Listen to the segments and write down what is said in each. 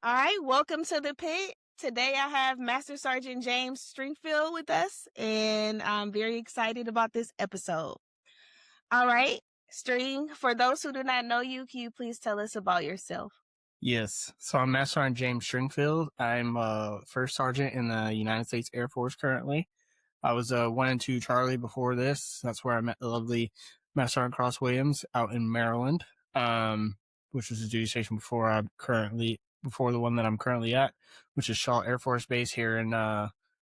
All right, welcome to the pit. Today I have Master Sergeant James Stringfield with us, and I'm very excited about this episode. All right, String, for those who do not know you, can you please tell us about yourself? Yes. So I'm Master Sergeant James Stringfield. I'm first sergeant in the United States Air Force currently. I was 1 and 2 Charlie before this. That's where I met the lovely Master Sergeant Cross Williams out in Maryland, which was a duty station before the one that I'm currently at, which is Shaw Air Force Base here in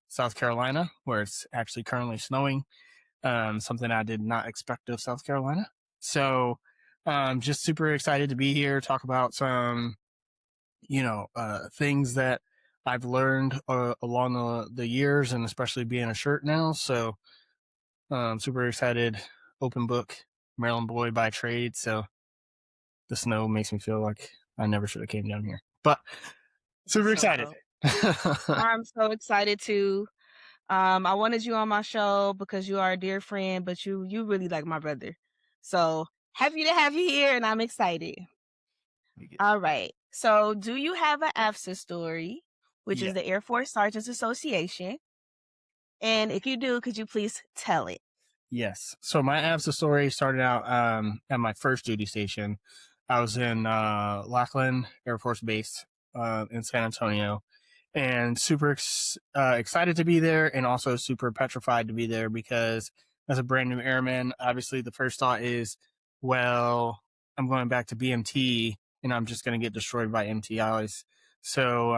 South Carolina, where it's actually currently snowing. Something I did not expect of South Carolina. So just super excited to be here, talk about some things that I've learned along the years, and especially being a shirt now. So super excited. Open book, Maryland boy by trade. So the snow makes me feel like I never should have came down here, but super So excited. dope. I'm so excited too. I wanted you on my show because you are a dear friend, but you really like my brother. So happy to have you here, and I'm excited. All right. So, do you have an AFSA story, which Yeah. is the Air Force Sergeants Association? And if you do, could you please tell it? Yes. So my ABSA story started out at my first duty station. I was in Lackland Air Force Base in San Antonio, and super excited to be there, and also super petrified to be there because as a brand new airman, obviously the first thought is, well, I'm going back to BMT and I'm just going to get destroyed by MTIs. So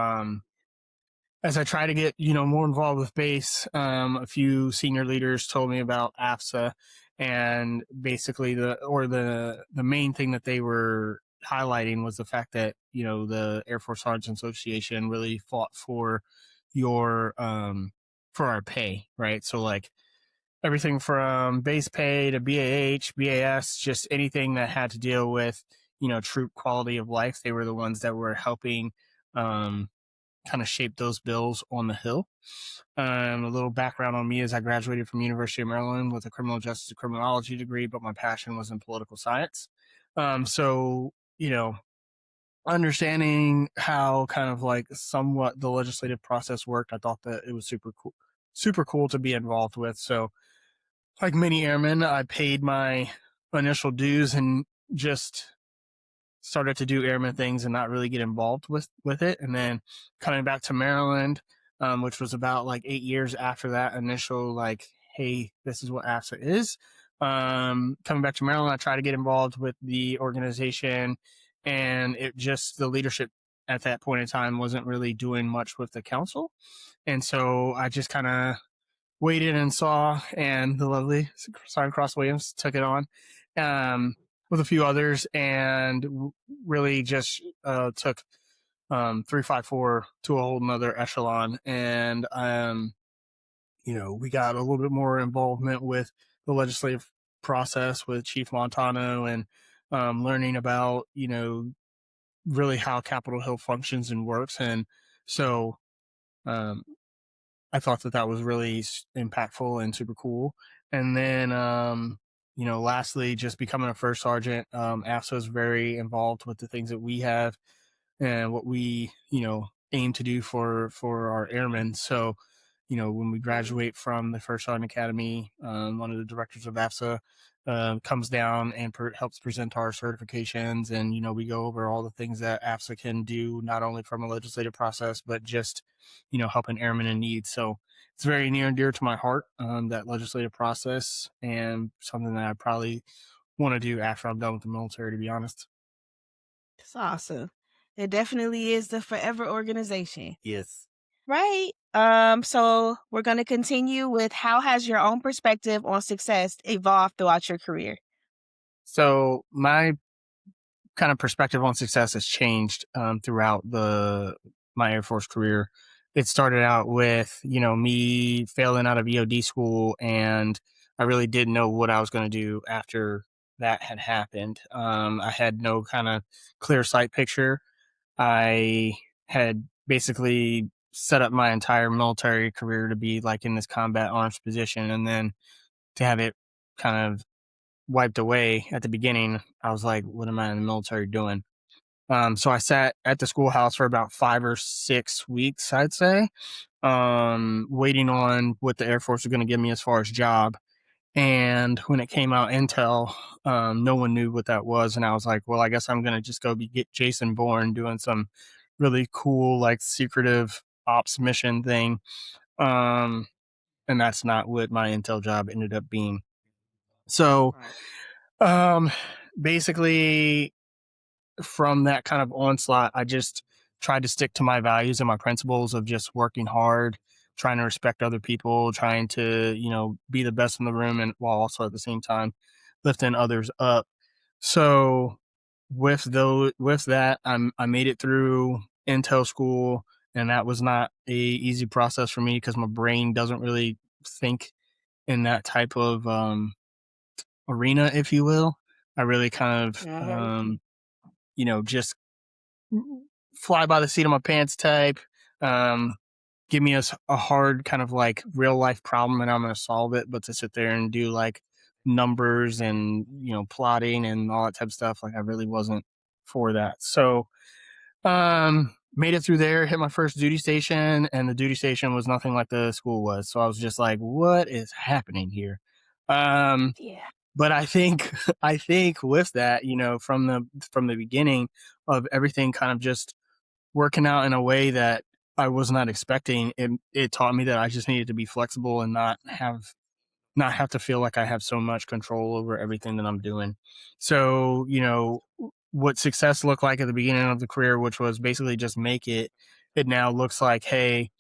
as I try to get, more involved with base, a few senior leaders told me about AFSA, and basically the main thing that they were highlighting was the fact that, the Air Force Sergeants Association really fought for your, for our pay, right? So like everything from base pay to BAH, BAS, just anything that had to deal with, troop quality of life. They were the ones that were helping, kind of shape those bills on the Hill. A little background on me is I graduated from University of Maryland with a criminal justice and criminology degree, but my passion was in political science. So, understanding how kind of like somewhat the legislative process worked, I thought that it was super cool to be involved with. So, like many airmen, I paid my initial dues and just started to do airman things and not really get involved with it. And then coming back to Maryland, which was about like 8 years after that initial, like, hey, this is what AFSA is. Coming back to Maryland, I tried to get involved with the organization, and the leadership at that point in time wasn't really doing much with the council. And so I just kind of waited and saw, and the lovely Sergeant Cross Williams took it on. With a few others, and really just took 354 to a whole nother echelon. And we got a little bit more involvement with the legislative process with Chief Montano, and learning about really how Capitol Hill functions and works. And so um, I thought that was really impactful and super cool. And then lastly, just becoming a first sergeant, AFSA is very involved with the things that we have and what we, aim to do for our airmen. So, when we graduate from the First Sergeant Academy, one of the directors of AFSA comes down and helps present our certifications. And, we go over all the things that AFSA can do, not only from a legislative process, but just, helping airmen in need. So it's very near and dear to my heart, that legislative process, and something that I probably want to do after I'm done with the military, to be honest. It's awesome. It definitely is the forever organization. Yes. Right. So we're going to continue with how has your own perspective on success evolved throughout your career? So my kind of perspective on success has changed throughout my Air Force career. It started out with, me failing out of EOD school, and I really didn't know what I was going to do after that had happened. I had no kind of clear sight picture. I had basically set up my entire military career to be like in this combat arms position, and then to have it kind of wiped away at the beginning, I was like, what am I in the military doing? So I sat at the schoolhouse for about 5 or 6 weeks, I'd say, waiting on what the Air Force was going to give me as far as job. And when it came out intel, no one knew what that was, and I was like, well, I guess I'm gonna just go get Jason Bourne doing some really cool, like, secretive ops mission thing. Um, and that's not what my intel job ended up being. So, Right. um, basically, from that kind of onslaught, I just tried to stick to my values and my principles of just working hard, trying to respect other people, trying to, be the best in the room, and while also at the same time lifting others up. So with that, I made it through Intel school, and that was not a easy process for me because my brain doesn't really think in that type of arena, if you will. I really kind of Mhm. just fly by the seat of my pants type. Um, Give me a hard kind of like real life problem and I'm going to solve it. But to sit there and do like numbers and, plotting and all that type of stuff, like I really wasn't for that. So, made it through there, hit my first duty station, and the duty station was nothing like the school was. So I was just like, what is happening here? Um, Yeah. but I think, I think with that, from the beginning of everything kind of just working out in a way that I was not expecting, it taught me that I just needed to be flexible and not have to feel like I have so much control over everything that I'm doing. So, what success looked like at the beginning of the career, which was basically just make it now looks like, hey,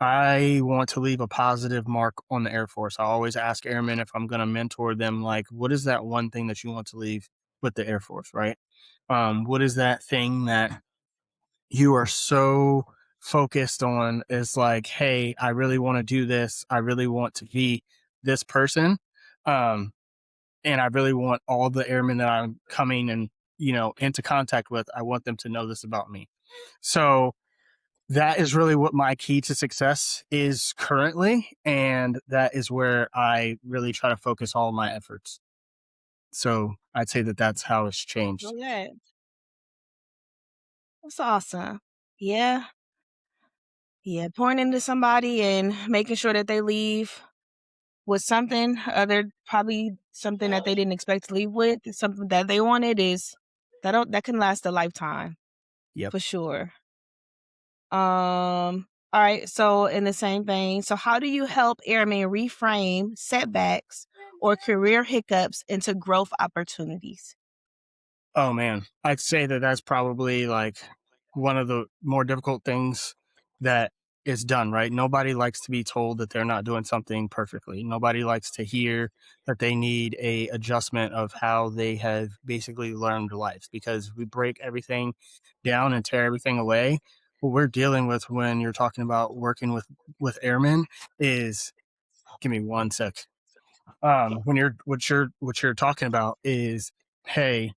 I want to leave a positive mark on the Air Force. I always ask airmen if I'm going to mentor them, like, what is that one thing that you want to leave with the Air Force, right? What is that thing that you are so focused on is like, hey, I really want to do this. I really want to be this person. Um, and I really want all the airmen that I'm coming and, into contact with, I want them to know this about me. So that is really what my key to success is currently. And that is where I really try to focus all of my efforts. So I'd say that that's how it's changed. Oh, yeah. That's awesome. Yeah. Yeah. Pouring into somebody and making sure that they leave with something other, probably something that they didn't expect to leave with, something that they wanted is that can last a lifetime Yep. for sure. All right. So in the same vein, so how do you help airmen reframe setbacks or career hiccups into growth opportunities? Oh man, I'd say that that's probably like one of the more difficult things that is done, right? Nobody likes to be told that they're not doing something perfectly. Nobody likes to hear that they need a adjustment of how they have basically learned life because we break everything down and tear everything away. What we're dealing with when you're talking about working with airmen is give me one sec. When what you're talking about is, hey,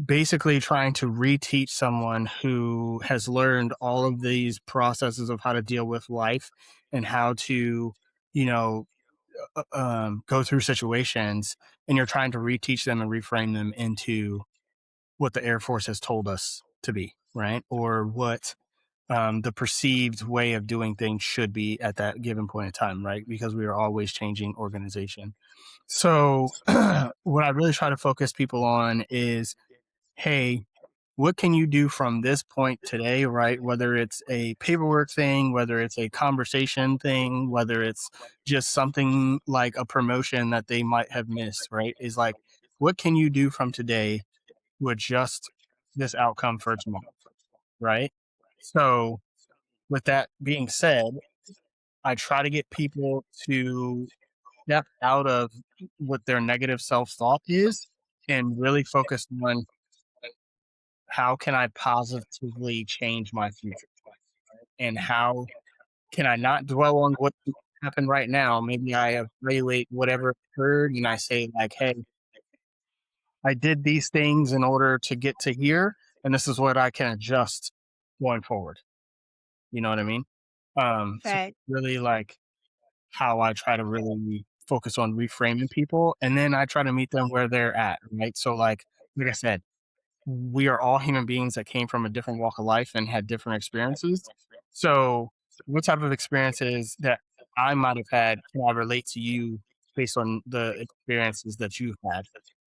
basically trying to reteach someone who has learned all of these processes of how to deal with life and how to, you know, go through situations, and you're trying to reteach them and reframe them into what the Air Force has told us to be, right? Or what the perceived way of doing things should be at that given point in time, right? Because we are always changing organization. So, what I really try to focus people on is, hey, what can you do from this point today, right? Whether it's a paperwork thing, whether it's a conversation thing, whether it's just something like a promotion that they might have missed, right? Is like, what can you do from today to adjust this outcome for tomorrow, right? So, with that being said, I try to get people to step out of what their negative self thought is and really focus on how can I positively change my future and how can I not dwell on what happened right now? Maybe I evaluate whatever occurred and I say like, hey, I did these things in order to get to here, and this is what I can adjust going forward. You know what I mean? So Fact. really like how I try to really focus on reframing people, and then I try to meet them where they're at, right? So like I said, we are all human beings that came from a different walk of life and had different experiences. So, what type of experiences that I might have had can I relate to you based on the experiences that you've had?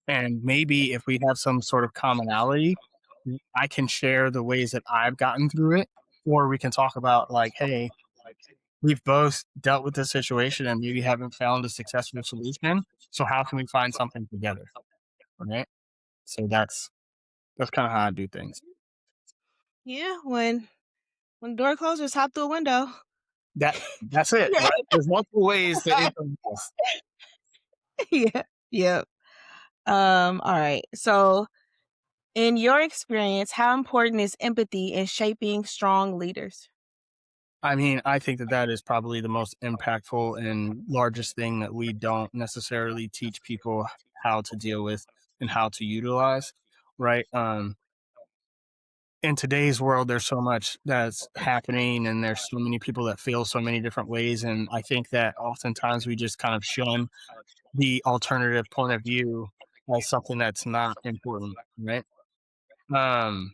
And maybe if we have some sort of commonality, I can share the ways that I've gotten through it, or we can talk about, like, hey, we've both dealt with this situation and maybe haven't found a successful solution. So, how can we find something together? Right. So, that's kind of how I do things. Yeah, when the door closes, hop through a window. That that's it, right? There's multiple ways to enter this. Yeah. Yep. All right. So, in your experience, how important is empathy in shaping strong leaders? I mean, I think that that is probably the most impactful and largest thing that we don't necessarily teach people how to deal with and how to utilize, right? In today's world, there's so much that's happening, and there's so many people that feel so many different ways, and I think that oftentimes we just kind of shun the alternative point of view as something that's not important, right? Um,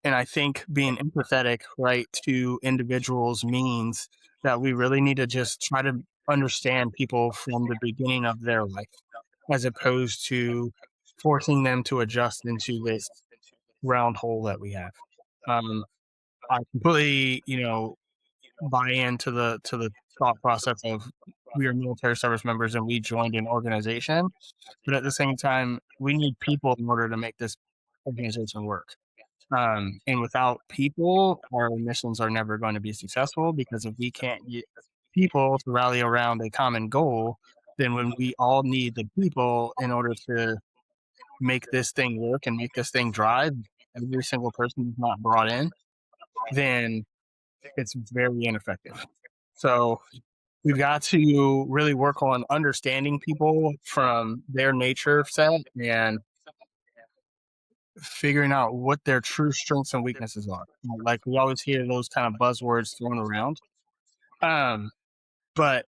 And I think being empathetic, right, to individuals means that we really need to just try to understand people from the beginning of their life, as opposed to forcing them to adjust into this round hole that we have. Um, I completely, buy into the thought process of we are military service members and we joined an organization, but at the same time, we need people in order to make this organization work. And without people, our missions are never going to be successful because if we can't get people to rally around a common goal, then when we all need the people in order to make this thing work and make this thing drive, every single person is not brought in, then it's very ineffective. So we've got to really work on understanding people from their nature set and figuring out what their true strengths and weaknesses are. Like we always hear those kind of buzzwords thrown around. Um, but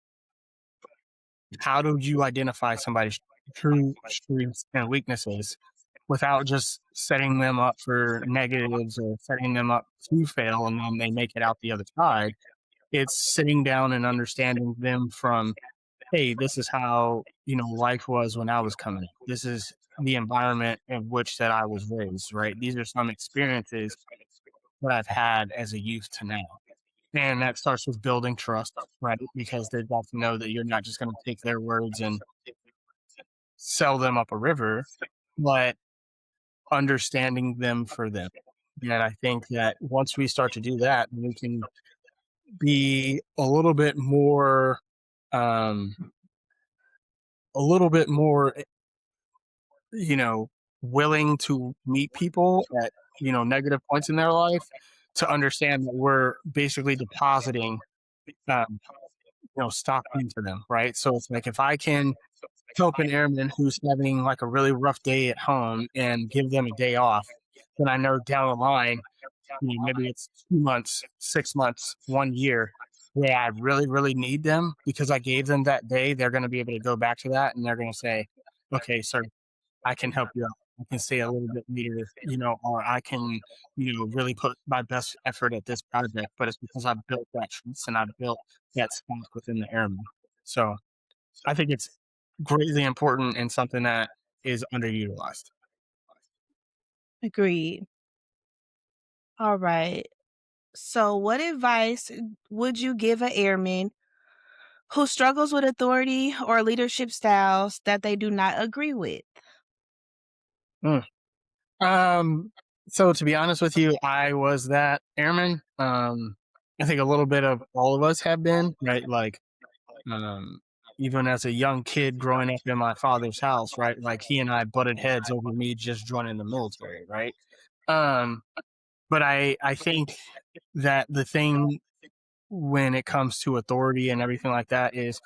how do you identify somebody's true strengths and weaknesses without just setting them up for negatives or setting them up to fail and then they make it out the other side? It's sitting down and understanding them from, hey, this is how life was when I was coming up. This is the environment in which that I was raised, right? These are some experiences that I've had as a youth to now. And that starts with building trust, right? Because they've got to know that you're not just going to take their words and sell them up a river, but understanding them for them. And I think that once we start to do that, we can be um, a little bit more, you know, willing to meet people at, negative points in their life to understand that we're basically depositing, um, stock into them, right? So it's like if I can help an airman who's having like a really rough day at home and give them a day off, then I know down the line, maybe it's 2 months, 6 months, 1 year, where I really, really need them because I gave them that day. They're going to be able to go back to that and they're going to say, okay, sir, I can help you out. I can stay a little bit later, or I can, really put my best effort at this project. But it's because I've built that trust and I've built that stock within the airman. So I think it's greatly important and something that is underutilized. Agreed. All right. So, what advice would you give an airman who struggles with authority or leadership styles that they do not agree with? Mm. Um, so to be honest with you, I was that airman. I think a little bit of all of us have been, right? Like, um, even as a young kid growing up in my father's house, right? Like he and I butted heads over me just joining the military, right? Um, but I think that the thing when it comes to authority and everything like that is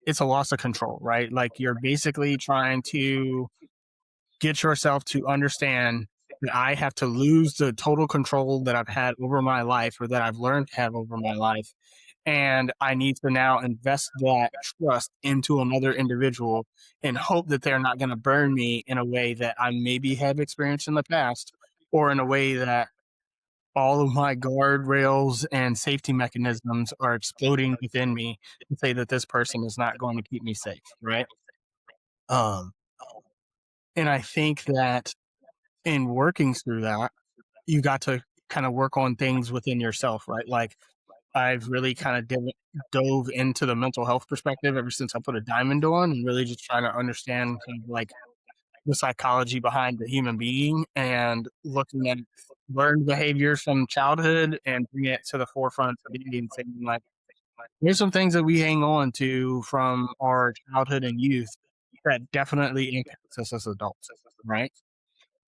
it's a loss of control, right? Like you're basically trying to get yourself to understand that I have to lose the total control that I've had over my life or that I've learned to have over my life and I need to now invest that trust into another individual and hope that they're not going to burn me in a way that I maybe have experienced in the past, or in a way that all of my guardrails and safety mechanisms are exploding within me to say that this person is not going to keep me safe, right? Um, and I think that in working through that, you got to kind of work on things within yourself, right? Like I've really kind of dove into the mental health perspective ever since I put a diamond on, and really just trying to understand kind of like the psychology behind the human being, and looking at learned behaviors from childhood and bringing it to the forefront today and saying like, here's some things that we hang on to from our childhood and youth that definitely impacts us as adults, right?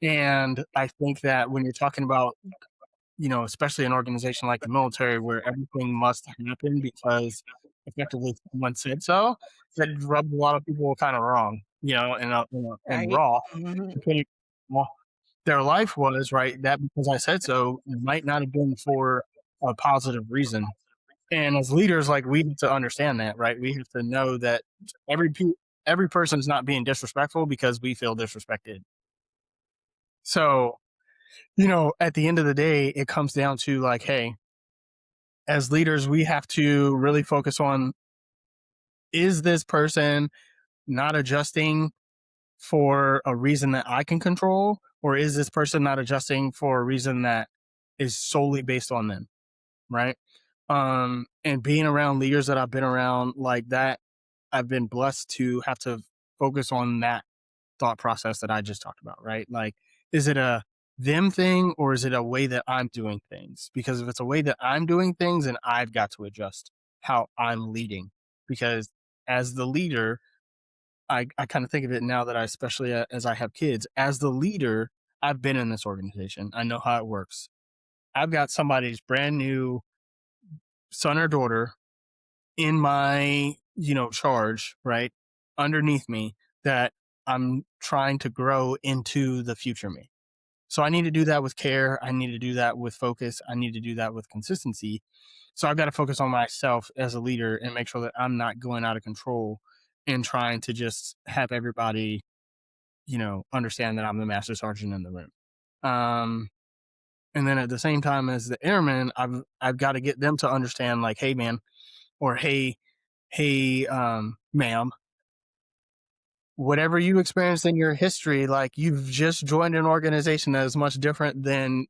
And I think that when you're talking about, especially an organization like the military where everything must happen because effectively someone said so, that rubbed a lot of people kind of wrong, and Right. raw, Mhm. depending on what their life was, right? That because I said so might not have been for a positive reason. And as leaders, like we have to understand that, right? We have to know that every every person is not being disrespectful because we feel disrespected. So, at the end of the day, it comes down to like, hey, as leaders, we have to really focus on, is this person not adjusting for a reason that I can control? Or is this person not adjusting for a reason that is solely based on them? Right. And being around leaders that I've been around like that, I've been blessed to have to focus on that thought process that I just talked about, right? Like, is it a them thing or is it a way that I'm doing things? Because if it's a way that I'm doing things, then I've got to adjust how I'm leading. Because as the leader, I kind of think of it now that I, especially as I have kids, as the leader, I've been in this organization. I know how it works. I've got somebody's brand new son or daughter in my, charge, right? Underneath me, that I'm trying to grow into the future me. So I need to do that with care. I need to do that with focus. I need to do that with consistency. So I've got to focus on myself as a leader and make sure that I'm not going out of control and trying to just have everybody, understand that I'm the master sergeant in the room. Um, and then at the same time as the airmen, I've got to get them to understand like, hey man, or hey, ma'am, whatever you experienced in your history, like you've just joined an organization that is much different than,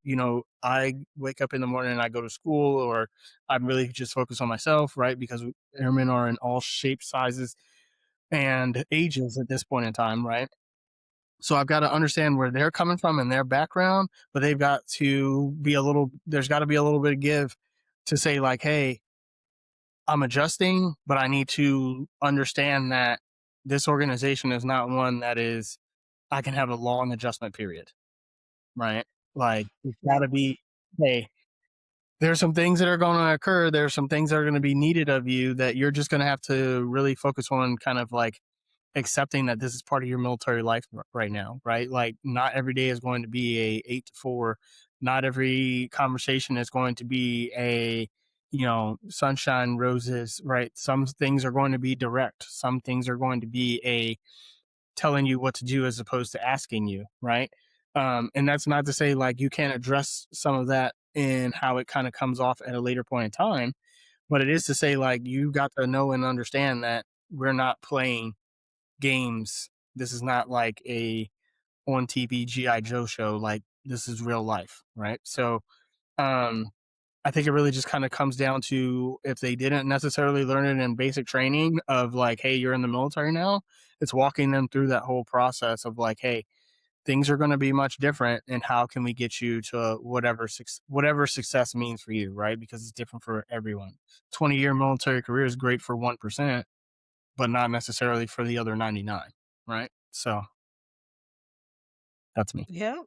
I wake up in the morning and I go to school, or I'm really just focused on myself, right? Because airmen are in all shapes, sizes, and ages at this point in time, right? So I've got to understand where they're coming from and their background, but there's got to be a little bit of give to say, like, hey, I'm adjusting, but I need to understand that this organization is not one that is, I can have a long adjustment period, right? Like it's got to be, hey, there's some things that are going to occur. There's some things that are going to be needed of you that you're just going to have to really focus on, kind of like accepting that this is part of your military life right now, right? Like not every day is going to be a 8 to 4. Not every conversation is going to be a, sunshine roses, right? Some things are going to be direct. Some things are going to be a telling you what to do as opposed to asking you, right? And that's not to say like you can't address some of that in how it kind of comes off at a later point in time, but it is to say like you got to know and understand that we're not playing games. This is not like a on TV GI Joe show. Like this is real life, right? So um, I think it really just kind of comes down to, if they didn't necessarily learn it in basic training of like, hey, you're in the military now, it's walking them through that whole process of like, hey, things are going to be much different, and how can we get you to whatever success means for you, right? Because it's different for everyone. 20-year military career is great for 1%, but not necessarily for the other 99, right? So that's me. Yep.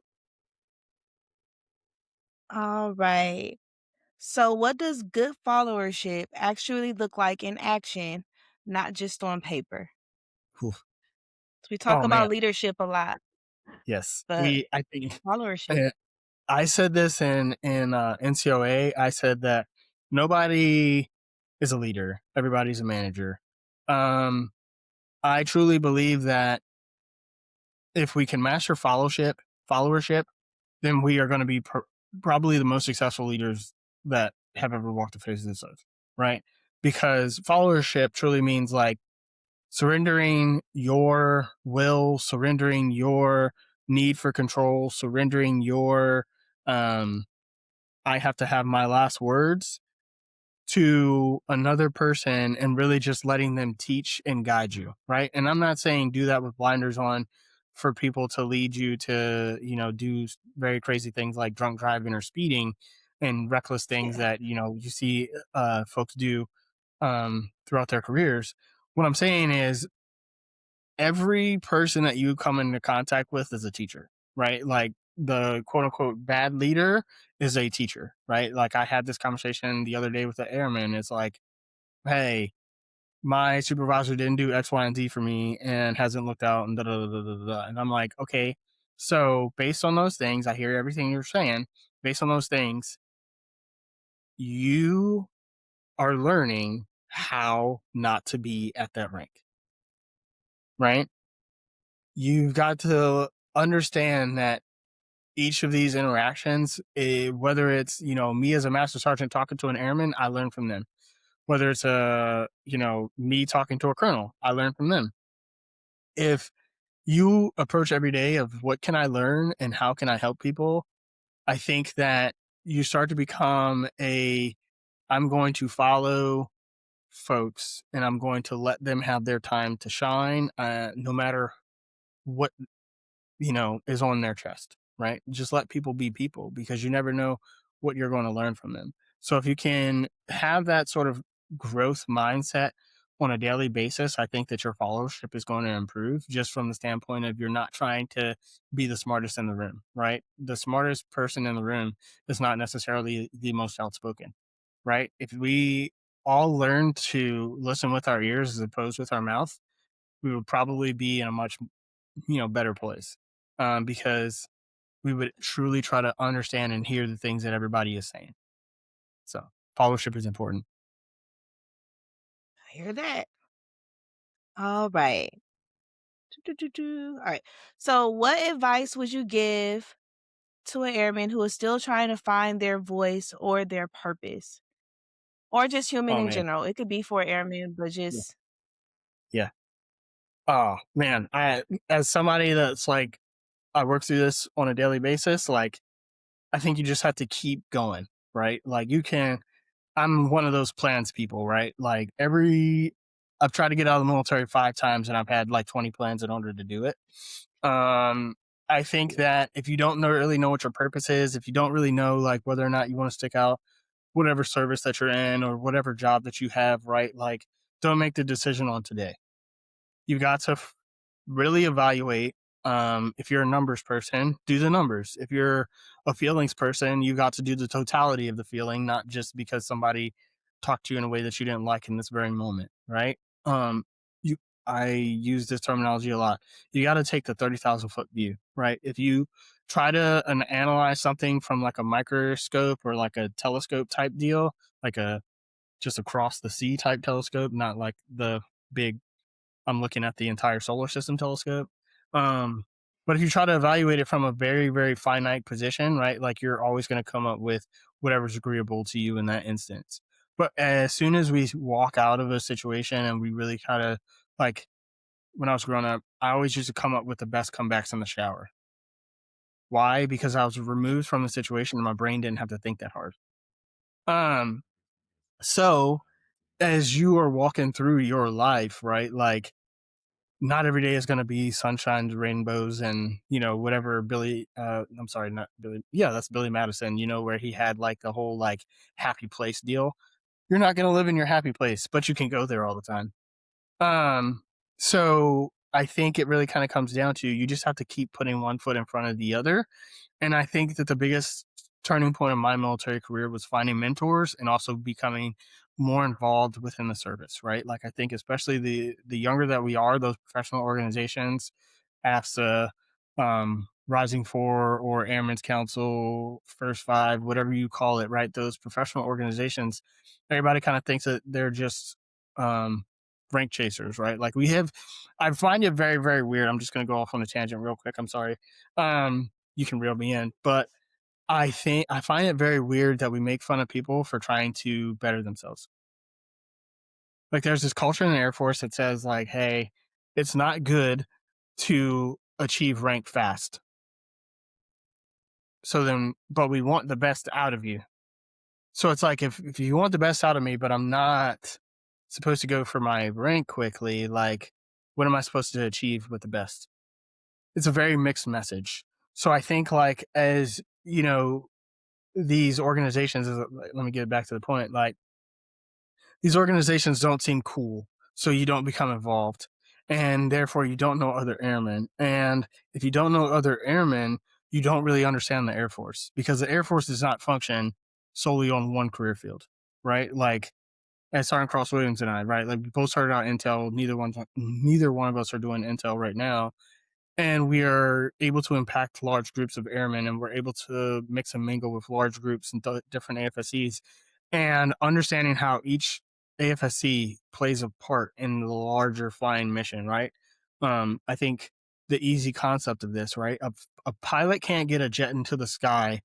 All right. So what does good followership actually look like in action, not just on paper? Whew. We talk Oh man, about leadership a lot, yes. but I think followership. uh, I said this in NCOA. I said that nobody is a leader. Everybody's a manager. Um, I truly believe that if we can master followership, then we are going to be probably the most successful leaders that have ever walked the face of this earth, right? Because followership truly means like surrendering your will, surrendering your need for control, surrendering your I have to have my last words to another person and really just letting them teach and guide you, right? And I'm not saying do that with blinders on for people to lead you to, do very crazy things like drunk driving or speeding and reckless things Yeah. that, you see folks do throughout their careers. What I'm saying is every person that you come into contact with is a teacher, right? Like the quote unquote bad leader is a teacher, right? Like I had this conversation the other day with the airman. It's like, hey, my supervisor didn't do X, Y, and Z for me and hasn't looked out and da da da da da. Da. And I'm like, okay, so based on those things, I hear everything you're saying. Based on those things, you are learning how not to be at that rank, right? You've got to understand that each of these interactions, whether it's, me as a master sergeant talking to an airman, I learn from them. Whether it's me talking to a colonel, I learn from them. If you approach every day of what can I learn and how can I help people, I think that you start to become I'm going to follow folks and I'm going to let them have their time to shine, no matter what is on their chest, right? Just let people be people because you never know what you're going to learn from them. So if you can have that sort of growth mindset on a daily basis, I think that your followership is going to improve just from the standpoint of you're not trying to be the smartest in the room, right? The smartest person in the room is not necessarily the most outspoken, right? If we all learn to listen with our ears as opposed with our mouth, we would probably be in a much better place, because we would truly try to understand and hear the things that everybody is saying. So followership is important. I hear that. All right. All right. So, what advice would you give to an airman who is still trying to find their voice or their purpose, or just human Oh in man. general? It could be for airmen, but Yeah. just Yeah. Oh man. I as somebody that's like I work through this on a daily basis, like I think you just have to keep going, right? Like you can I'm one of those plans people, right? Like I've tried to get out of the military 5 times and I've had like 20 plans in order to do it. Um, I think that if you don't really know what your purpose is, if you don't really know like whether or not you want to stick out whatever service that you're in or whatever job that you have, right? Like, don't make the decision on today. You've got to really evaluate. If you're a numbers person, do the numbers. If you're a feelings person, you got to do the totality of the feeling, not just because somebody talked to you in a way that you didn't like in this very moment, right? Um, you, I use this terminology a lot. You got to take the 30,000 foot view, right? If you try to analyze something from like a microscope or like a telescope type deal, like a just across the sea type telescope, not like the big I'm looking at the entire solar system telescope. Um, but if you try to evaluate it from a very, very finite position, right, like you're always going to come up with whatever's agreeable to you in that instance. But as soon as we walk out of a situation and we really kind of like when I was growing up, I always used to come up with the best comebacks in the shower. Why? Because I was removed from the situation and my brain didn't have to think that hard. Um, so as you are walking through your life, right, like not every day is going to be sunshine, rainbows, and whatever Billy. I'm sorry, not Billy. Yeah, that's Billy Madison. Where he had like the whole like happy place deal. You're not going to live in your happy place, but you can go there all the time. Um, so I think it really kind of comes down to you just have to keep putting one foot in front of the other, and I think that the biggest turning point of my military career was finding mentors and also becoming more involved within the service, right? Like I think especially the younger that we are, those professional organizations have to Rising Four or Airmen's Council, First Five, whatever you call it, right? Those professional organizations, everybody kind of thinks that they're just um, rank chasers, right? Like I find it very, very weird. I'm just going to go off on a tangent real quick. I'm sorry. You can reel me in, but I find it very weird that we make fun of people for trying to better themselves. Like there's this culture in the Air Force that says like, hey, it's not good to achieve rank fast. So then, but we want the best out of you. So it's like if you want the best out of me, but I'm not supposed to go for my rank quickly, like what am I supposed to achieve with the best? It's a very mixed message. So I think like as you know, these organizations, let me get back to the point, like these organizations don't seem cool, so you don't become involved, and therefore you don't know other airmen. And if you don't know other airmen, you don't really understand the Air Force, because the Air Force does not function solely on one career field, right? Like as Sergeant Cross Williams and I, right? Like we both started out intel. Neither one of us are doing intel right now, and we are able to impact large groups of airmen, and we're able to mix and mingle with large groups and different AFSCs, and understanding how each AFSC plays a part in the larger flying mission, right? I think the easy concept of this, right? A pilot can't get a jet into the sky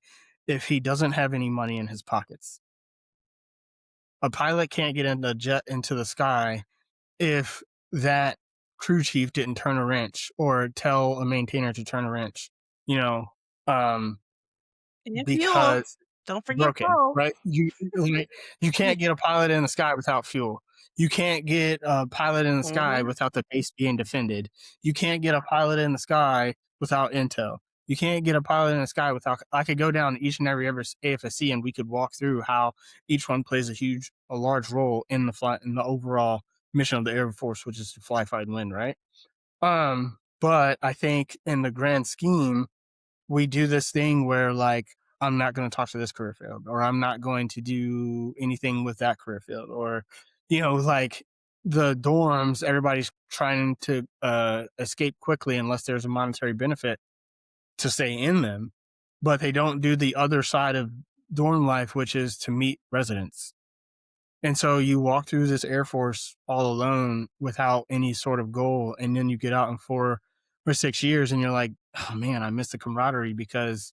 if he doesn't have any money in his pockets. A pilot can't get a jet into the sky if that crew chief didn't turn a wrench or tell a maintainer to turn a wrench, you know, um, And fuel. because Don't forget broken, fuel. right? You can't get a pilot in the sky without fuel. You can't get a pilot in the sky Mhm. without the base being defended. You can't get a pilot in the sky without intel. You can't get a pilot in the sky without. I could go down each and every AFSC, and we could walk through how each one plays a large role in the overall mission of the Air Force, which is to fly, fight, and win, right? But I think in the grand scheme, we do this thing where like I'm not going to talk to this career field, or I'm not going to do anything with that career field, or like the dorms, everybody's trying to escape quickly unless there's a monetary benefit to stay in them, but they don't do the other side of dorm life, which is to meet residents. And so you walk through this Air Force all alone without any sort of goal. And then you get out in 4 or 6 years and you're like, oh man, I miss the camaraderie, because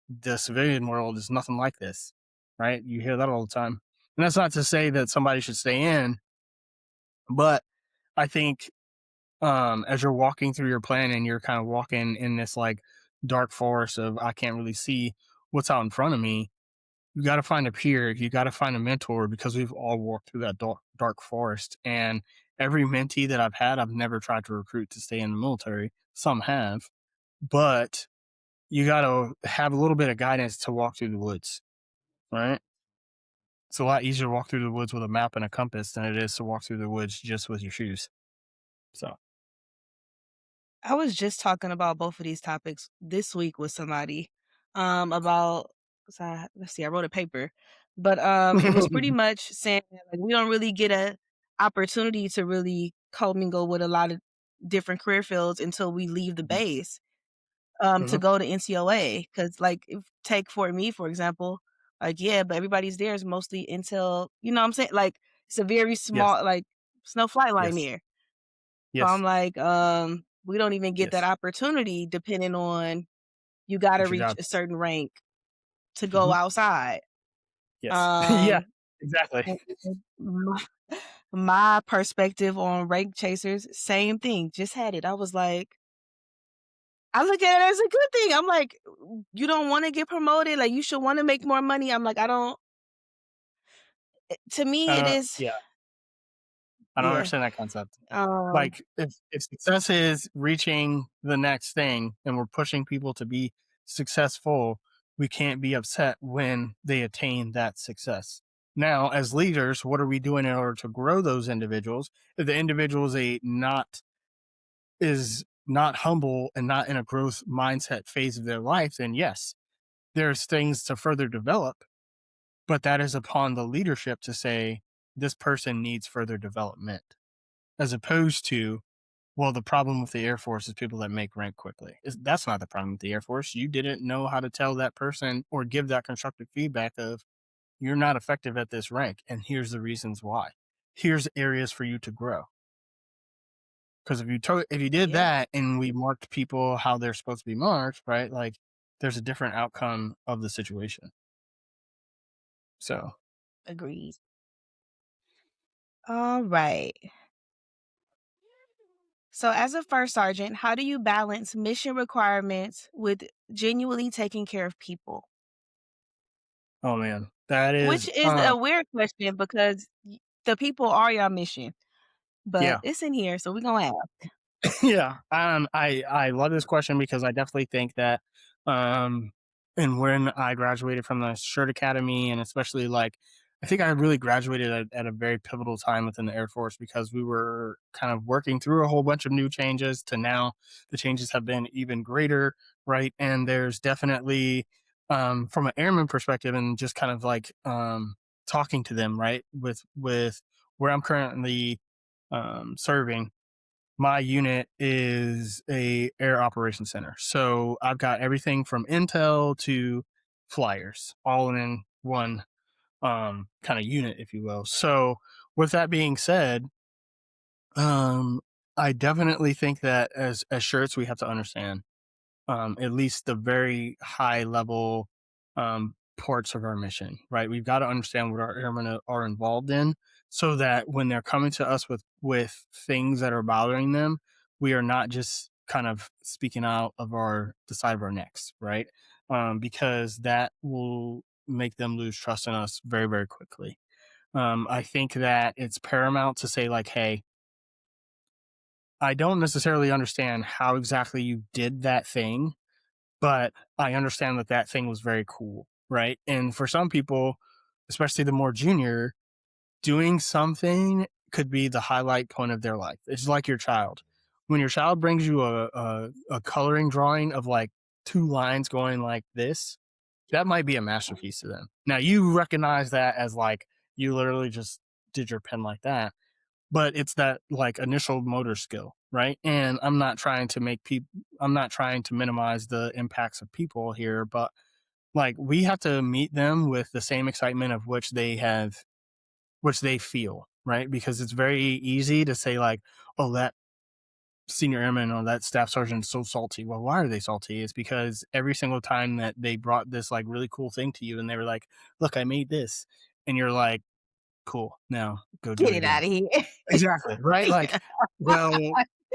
the civilian world is nothing like this, right? You hear that all the time. And that's not to say that somebody should stay in, but I think as you're walking through your plan and you're kind of walking in this like dark forest of I can't really see what's out in front of me, you got to find a peer, you got to find a mentor, because we've all walked through that dark forest. And every mentee that I've had, I've never tried to recruit to stay in the military. Some have, but you got to have a little bit of guidance to walk through the woods, right? It's a lot easier to walk through the woods with a map and a compass than it is to walk through the woods just with your shoes. So, I was just talking about both of these topics this week with somebody, about let's see, I wrote a paper, but, it was pretty much saying that, like, we don't really get a opportunity to really commingle with a lot of different career fields until we leave the base, to mhm. go to NCOA. Because like, if take for me, for example, like, yeah, but everybody's there is mostly intel, you know what I'm saying? Like, it's a very Yes, small, like, it's no flight line yes, there. So I'm yes, like, we don't even get that yes. opportunity depending on you gotta What you reach got? a certain rank to go Mhm. outside. Yes. Yeah, Um, exactly. and my my perspective on rank chasers, same thing, just had it. I was like, I look at it as a good thing. I'm like, you don't wanna get promoted, like, you should wanna make more money. I'm like, I don't to me, it is Yeah, I don't yeah, understand that concept. um Like if success is reaching the next thing and we're pushing people to be successful, we can't be upset when they attain that success. Now, as leaders, what are we doing in order to grow those individuals? If the individual is not humble and not in a growth mindset phase of their life, then yes, there's things to further develop, but that is upon the leadership to say this person needs further development, as opposed to Well, the problem with the Air Force is people that make rank quickly. That's not the problem with the Air Force. You didn't know how to tell that person or give that constructive feedback of you're not effective at this rank, and here's the reasons why. Here's areas for you to grow. Because if you did Yeah, that and we marked people how they're supposed to be marked, right? Like there's a different outcome of the situation. So, agreed. All right. So, as a first sergeant, how do you balance mission requirements with genuinely taking care of people? oh man, that Which is, is a weird question because the people are your mission, but yeah. it's in here, so we're gonna ask. Yeah. I love this question because I definitely think that, um, and when I graduated from the Shirt Academy, and especially like, I think I really graduated at a very pivotal time within the Air Force because we were kind of working through a whole bunch of new changes to now the changes have been even greater, right? And there's definitely, from an airman perspective and just kind of like, talking to them, right? With where I'm currently, serving, my unit is a air operations center. So I've got everything from intel to flyers all in one kind of unit, if you will. So with that being said, um I definitely think that as shirts we have to understand at least the very high level parts of our mission, right? We've got to understand what our airmen are involved in so that when they're coming to us with things that are bothering them, we are not just kind of speaking out of the side of our necks, right? Because that will make them lose trust in us very, very quickly. I think that it's paramount to say, like, hey, I don't necessarily understand how exactly you did that thing, but I understand that that thing was very cool, right? And for some people, especially the more junior, doing something could be the highlight point of their life. It's like your child. When your child brings you a coloring drawing of like two lines going like this, that might be a masterpiece to them. Now you recognize that as like you literally just did your pen like that, but it's that like initial motor skill, right? And I'm not trying to minimize the impacts of people here, but like we have to meet them with the same excitement of which they feel, right? Because it's very easy to say like, oh, that senior airman or that staff sergeant is so salty. Well, why are they salty? It's because every single time that they brought this like really cool thing to you and they were like, look, I made this, and you're like, cool, now go do Get it it again. out of here. Exactly, right? Like, well,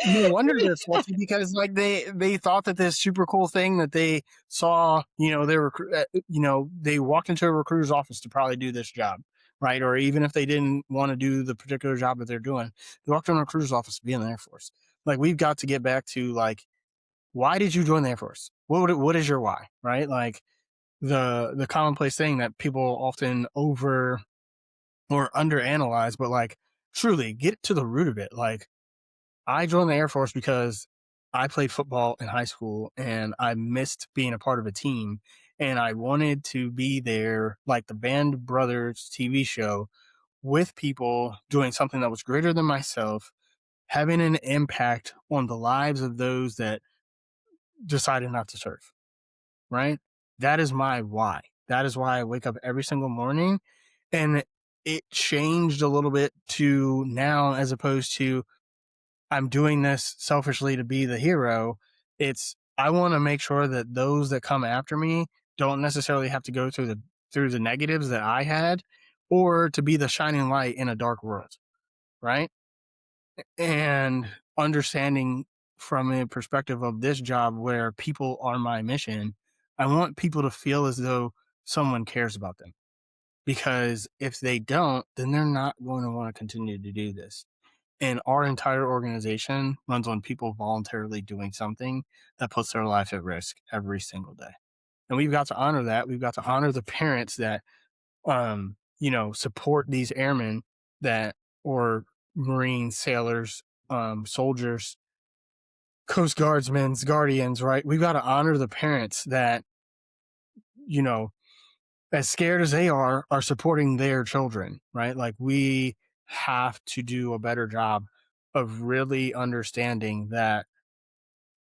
no wonder they're salty because like they thought that this super cool thing that they saw, they walked into a recruiter's office to probably do this job, right? Or even if they didn't want to do the particular job that they're doing, they walked into a recruiter's office to be in the Air Force. Like, we've got to get back to like, why did you join the Air Force? What is your why, right? Like the commonplace thing that people often over or underanalyze, but like truly get to the root of it. Like, I joined the Air Force because I played football in high school and I missed being a part of a team. And I wanted to be there, like the Band Brothers TV show, with people doing something that was greater than myself, having an impact on the lives of those that decided not to serve, right? That is my why. That is why I wake up every single morning. And it changed a little bit to now, as opposed to I'm doing this selfishly to be the hero. It's I want to make sure that those that come after me don't necessarily have to go through the negatives that I had, or to be the shining light in a dark world, right? And understanding from a perspective of this job where people are my mission, I want people to feel as though someone cares about them. Because if they don't, then they're not going to want to continue to do this. And our entire organization runs on people voluntarily doing something that puts their life at risk every single day. And we've got to honor that. We've got to honor the parents that, support these airmen that, or Marines, sailors, soldiers, Coast Guardsmen, guardians, right? We've got to honor the parents that, you know, as scared as they are supporting their children, right? Like, we have to do a better job of really understanding that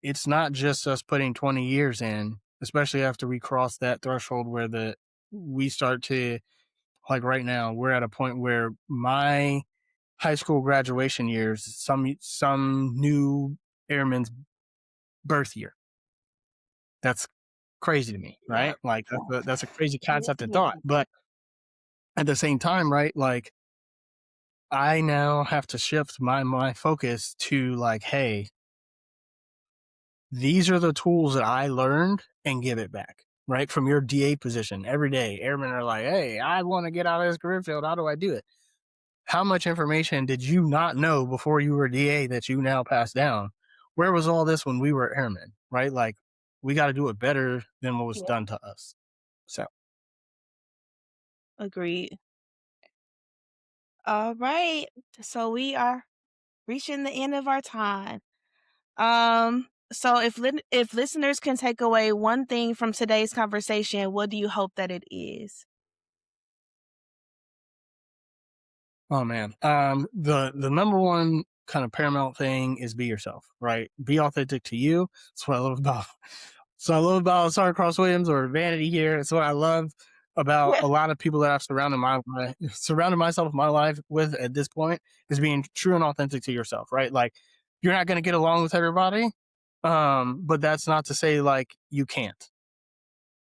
it's not just us putting 20 years in, especially after we cross that threshold where we start to, like right now, we're at a point where my high school graduation years, some new airman's birth year. That's crazy to me, Yeah. right? Like that's a crazy Yes, concept and yeah. thought. But at the same time, right, like I now have to shift my focus to like, hey, these are the tools that I learned and give it back. Right from your DA position every day, airmen are like, "Hey, I want to get out of this career field. How do I do it?" How much information did you not know before you were DA that you now pass down? Where was all this when we were airmen? Right, like we got to do it better than what was Yeah. done to us. So, Agreed. All right. So we are reaching the end of our time. So if listeners can take away one thing from today's conversation, what do you hope that it is? oh man, the number one kind of paramount thing is be yourself. Right, be authentic to you. That's what I love about. So I love about Sorry Cross Williams or Vanity here. It's what I love about Yeah. a lot of people that I've surrounded myself with my life with at this point is being true and authentic to yourself. Right, like you're not going to get along with everybody, but that's not to say like you can't.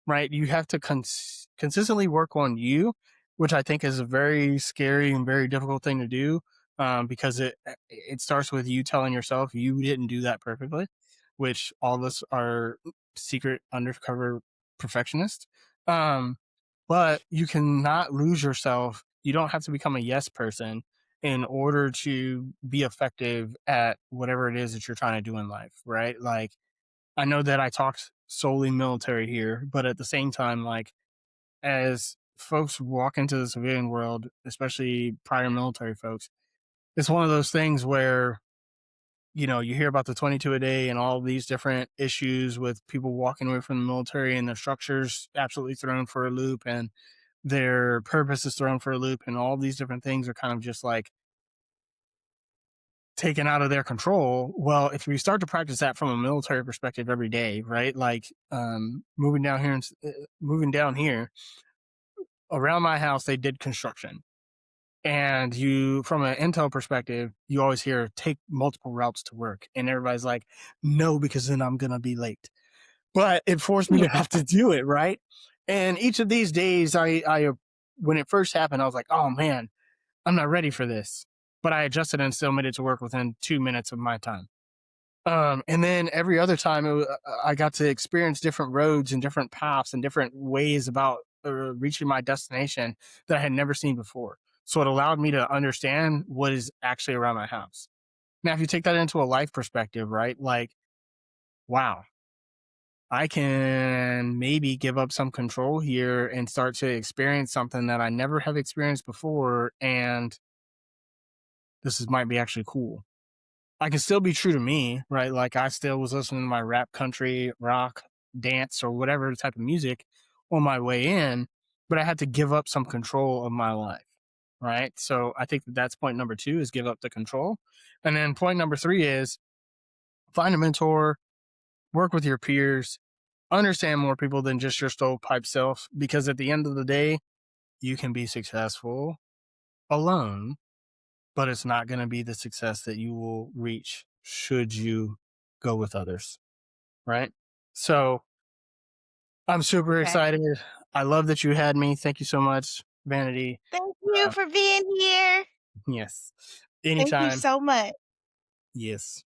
Right? You have to consistently work on you, which I think is a very scary and very difficult thing to do, because it starts with you telling yourself you didn't do that perfectly, which all of us are secret undercover perfectionists. Um, but you cannot lose yourself. You don't have to become a yes person in order to be effective at whatever it is that you're trying to do in life, right? Like I know that I talked solely military here, but at the same time, like as folks walk into the civilian world, especially prior military folks, it's one of those things where, you hear about the 22 a day and all these different issues with people walking away from the military and their structures absolutely thrown for a loop and their purpose is thrown for a loop and all these different things are kind of just like taken out of their control. Well, if we start to practice that from a military perspective every day, right? Like moving down here around my house, they did construction. And you, from an intel perspective, you always hear take multiple routes to work. And everybody's like, no, because then I'm going to be late. But it forced me to have to do it, right? And each of these days, when it first happened, I was like, oh man, I'm not ready for this. But I adjusted and still made it to work within 2 minutes of my time. And then every other time I got to experience different roads and different paths and different ways about reaching my destination that I had never seen before. So it allowed me to understand what is actually around my house. Now, if you take that into a life perspective, right? Like, wow, I can maybe give up some control here and start to experience something that I never have experienced before. And might be actually cool. I can still be true to me, right? Like I still was listening to my rap, country, rock, dance, or whatever type of music on my way in, but I had to give up some control of my life, right? So I think that's point number two is give up the control. And then point number three is find a mentor, work with your peers, understand more people than just your stovepipe self, because at the end of the day, you can be successful alone, but it's not going to be the success that you will reach should you go with others. Right. So I'm super Okay. excited. I love that you had me. Thank you so much, Vanity. Thank you Uh, for being here. yes. Thank you Anytime. so much. Yes.